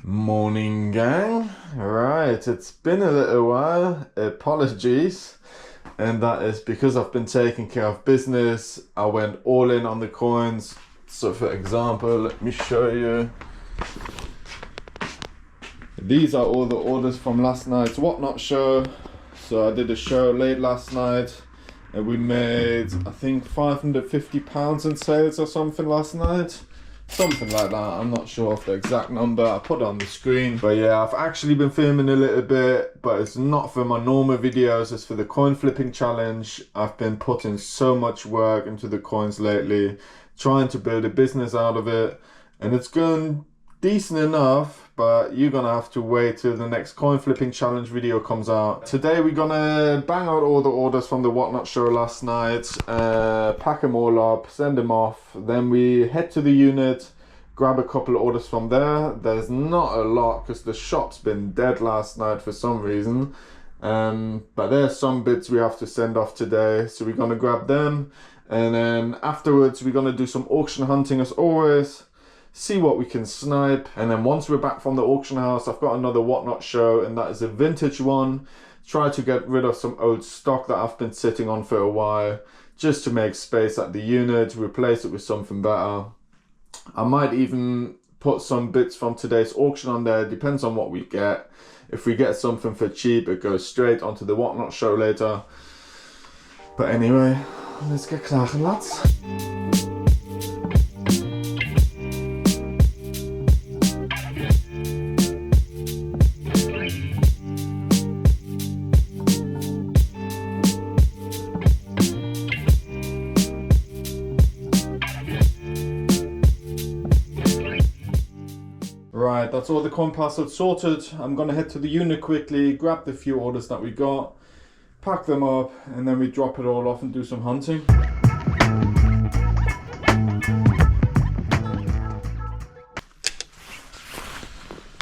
Morning, gang. Right, it's been a little while. Apologies. And that is because I've been taking care of business. I went all in on the coins. So for example, let me show you. These are all the orders from last night's Whatnot show. So I did a show late last night and we made, I think, £550 in sales or something last night. Something like that, I'm not sure of the exact number. I put it on the screen. But yeah, I've actually been filming a little bit, but it's not for my normal videos, it's for the coin flipping challenge. I've been putting so much work into the coins lately, trying to build a business out of it, and it's going decent enough, but you're gonna have to wait till the next coin flipping challenge video comes out. Today we're gonna bang out all the orders from the Whatnot show last night, pack them all up, send them off, then we head to the unit, grab a couple of orders from there. There's not a lot because the shop's been dead last night for some reason, but there's some bits we have to send off today, so we're gonna grab them, and then afterwards we're gonna do some auction hunting as always, see what we can snipe, and then once we're back from the auction house, I've got another Whatnot show, and that is a vintage one. Try to get rid of some old stock that I've been sitting on for a while, just to make space at the unit, replace it with something better. I might even put some bits from today's auction on there, depends on what we get. If we get something for cheap, it goes straight onto the Whatnot show later. But anyway, let's get cracking, lads. Right, that's all the coin parcels sorted. I'm gonna head to the unit quickly, grab the few orders that we got, pack them up, and then we drop it all off and do some hunting.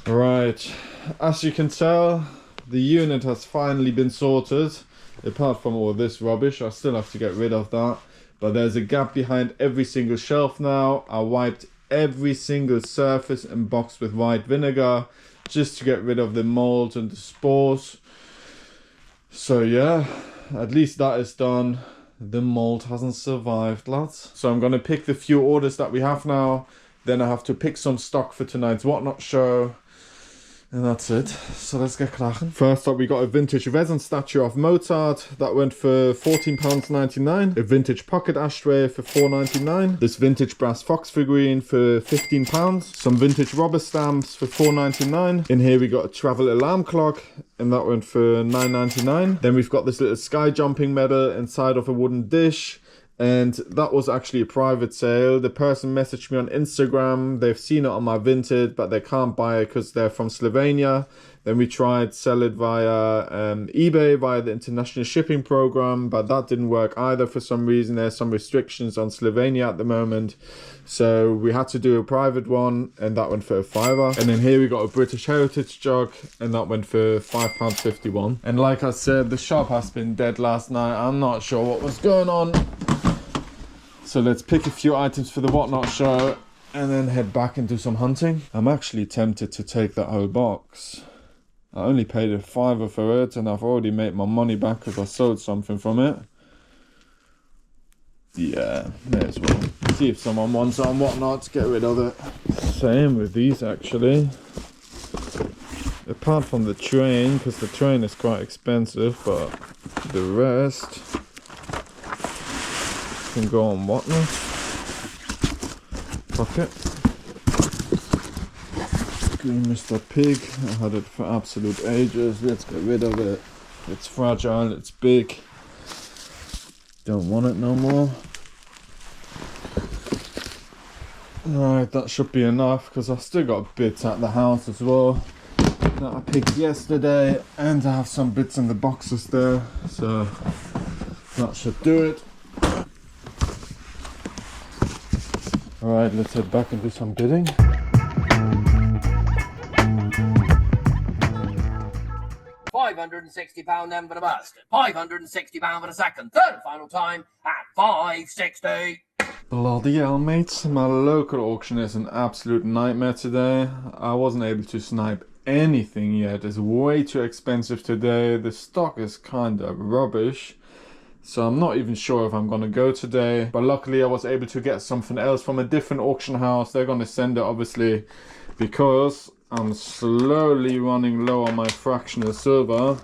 Right, as you can tell, the unit has finally been sorted. Apart from all this rubbish, I still have to get rid of that. But there's a gap behind every single shelf now. I wiped every single surface and box with white vinegar just to get rid of the mold and the spores. So yeah, at least that is done. The mold hasn't survived, lads. So I'm gonna pick the few orders that we have now, then I have to pick some stock for tonight's Whatnot show, and that's it. So let's get cracking. First up, we got a vintage resin statue of Mozart that went for £14.99. A vintage pocket ashtray for £4.99. This vintage brass fox figurine for £15. Some vintage rubber stamps for £4.99. In here we got a travel alarm clock, and that went for £9.99. Then we've got this little sky jumping medal inside of a wooden dish. And that was actually a private sale. The person messaged me on Instagram. They've seen it on my Vinted, but they can't buy it because they're from Slovenia. Then we tried sell it via eBay, via the international shipping program, but that didn't work either for some reason. There's some restrictions on Slovenia at the moment. So we had to do a private one, and that went for £5. And then here we got a British Heritage jug, and that went for £5.51. And like I said, the shop has been dead last night. I'm not sure what was going on. So let's pick a few items for the Whatnot show and then head back and do some hunting. I'm actually tempted to take that whole box. I only paid a £5 for it, and I've already made my money back because I sold something from it. Yeah, may as well. See if someone wants it on Whatnot, get rid of it. Same with these actually. Apart from the train, because the train is quite expensive, but the rest can go on Whatnot. Pocket. Green Mr. Pig. I had it for absolute ages. Let's get rid of it. It's fragile, it's big. Don't want it no more. Right, that should be enough because I've still got bits at the house as well that I picked yesterday, and I have some bits in the boxes there, so that should do it. Alright, let's head back and do some bidding. £560 then for the first, £560 for the second, third and final time at £560. Bloody hell, mates. My local auction is an absolute nightmare today. I wasn't able to snipe anything yet. It's way too expensive today. The stock is kind of rubbish. So I'm not even sure if I'm going to go today. But luckily I was able to get something else from a different auction house. They're going to send it, obviously, because I'm slowly running low on my fractional silver.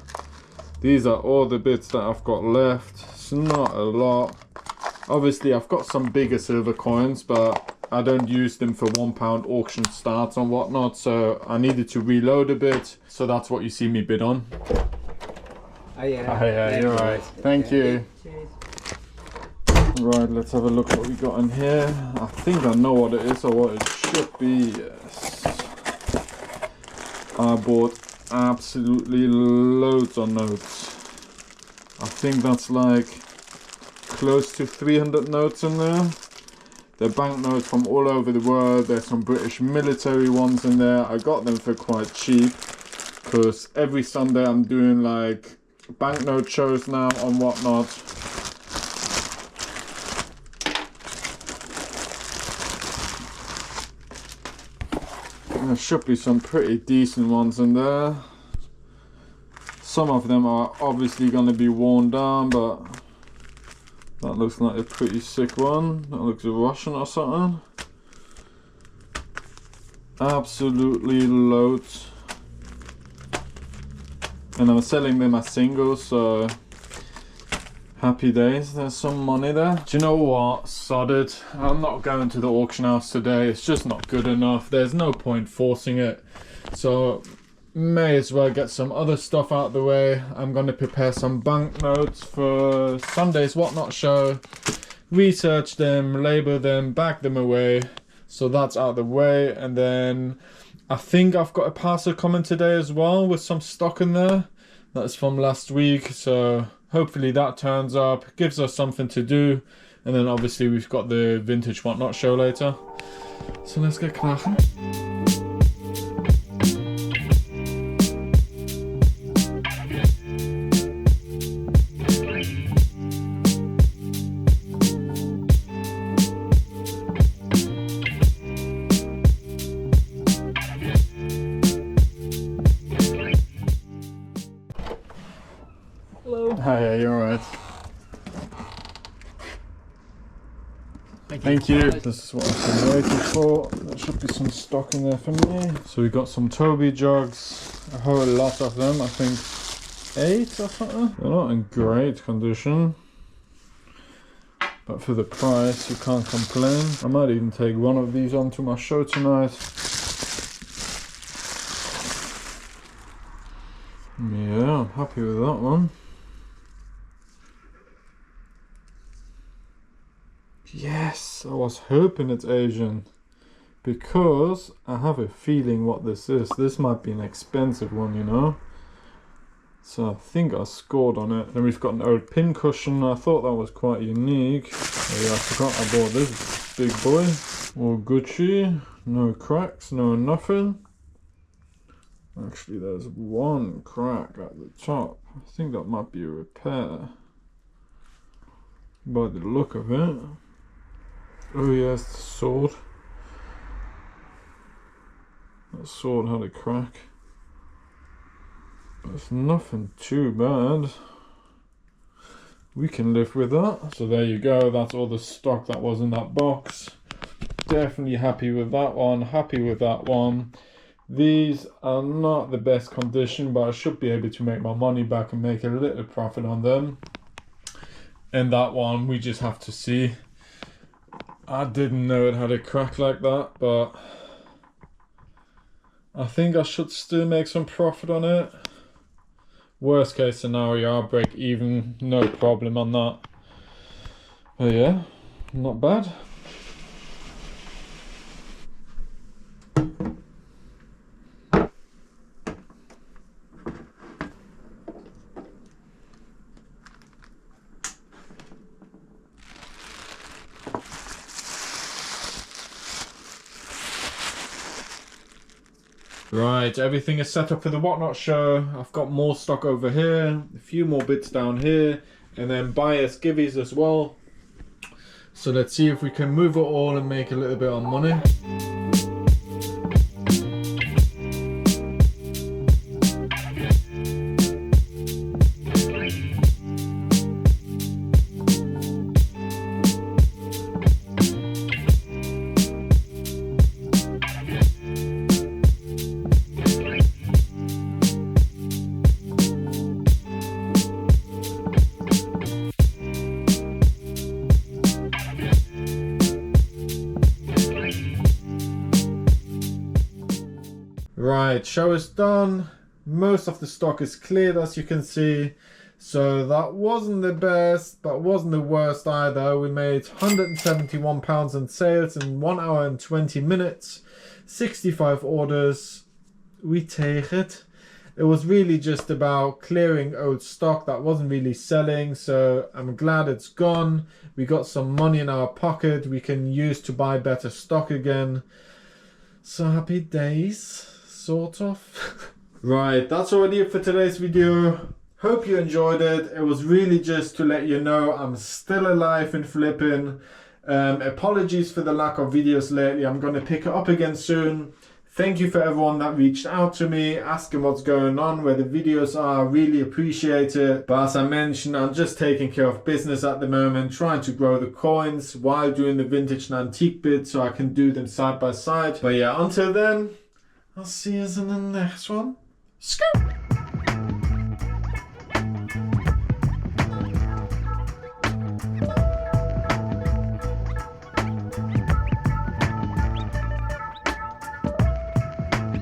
These are all the bits that I've got left. It's not a lot. Obviously I've got some bigger silver coins, but I don't use them for £1 auction starts and whatnot, so I needed to reload a bit. So that's what you see me bid on. Yeah, you're right. Thank you. Cheers. Right, let's have a look what we got in here. I think I know what it is or what it should be. Yes. I bought absolutely loads of notes. I think that's like close to 300 notes in there. They're banknotes from all over the world. There's some British military ones in there. I got them for quite cheap because every Sunday I'm doing like banknote shows now and whatnot. There should be some pretty decent ones in there. Some of them are obviously going to be worn down, but that looks like a pretty sick one. That looks Russian or something. Absolutely loads. And I'm selling them as singles, so happy days. There's some money there. Do you know what? Sod it. I'm not going to the auction house today. It's just not good enough. There's no point forcing it. So may as well get some other stuff out of the way. I'm going to prepare some banknotes for Sunday's Whatnot show. Research them, label them, bag them away. So that's out of the way. And then I think I've got a parcel coming today as well with some stock in there. That's from last week. So hopefully that turns up, gives us something to do. And then obviously we've got the vintage Whatnot show later. So let's get cracking. Hello. Hi, you're alright. Thank you. This is what I've been waiting for. There should be some stock in there for me. So we got some Toby jugs, a whole lot of them, I think 8 or something. They're not in great condition, but for the price you can't complain. I might even take one of these onto my show tonight. Yeah, I'm happy with that one. Yes, I was hoping it's Asian because I have a feeling what this is. This might be an expensive one, you know. So I think I scored on it. Then we've got an old pin cushion. I thought that was quite unique. Oh yeah, I forgot I bought this big boy. All Gucci, no cracks, no nothing. Actually, there's one crack at the top. I think that might be a repair by the look of it. Oh yes, the sword. That sword had a crack. But it's nothing too bad. We can live with that. So there you go, that's all the stock that was in that box. Definitely happy with that one, happy with that one. These are not the best condition, but I should be able to make my money back and make a little profit on them. And that one, we just have to see. I didn't know it had a crack like that, but I think I should still make some profit on it. Worst case scenario, I'll break even, no problem on that. But yeah, not bad. Right, everything is set up for the Whatnot show. I've got more stock over here, a few more bits down here, and then buyers giveies as well. So let's see if we can move it all and make a little bit of money. Right, show is done. Most of the stock is cleared, as you can see. So that wasn't the best, but wasn't the worst either. We made £171 in sales in 1 hour and 20 minutes. 65 orders. We take it. It was really just about clearing old stock that wasn't really selling. So I'm glad it's gone. We got some money in our pocket we can use to buy better stock again. So happy days. Sort of. Right, that's already it for today's video. Hope you enjoyed it. It was really just to let you know I'm still alive and flipping. Apologies for the lack of videos lately. I'm going to pick it up again soon. Thank you for everyone that reached out to me, asking what's going on, where the videos are. Really appreciate it. But as I mentioned, I'm just taking care of business at the moment, trying to grow the coins while doing the vintage and antique bits so I can do them side by side. But yeah, until then, I'll see you in the next one. Scoop!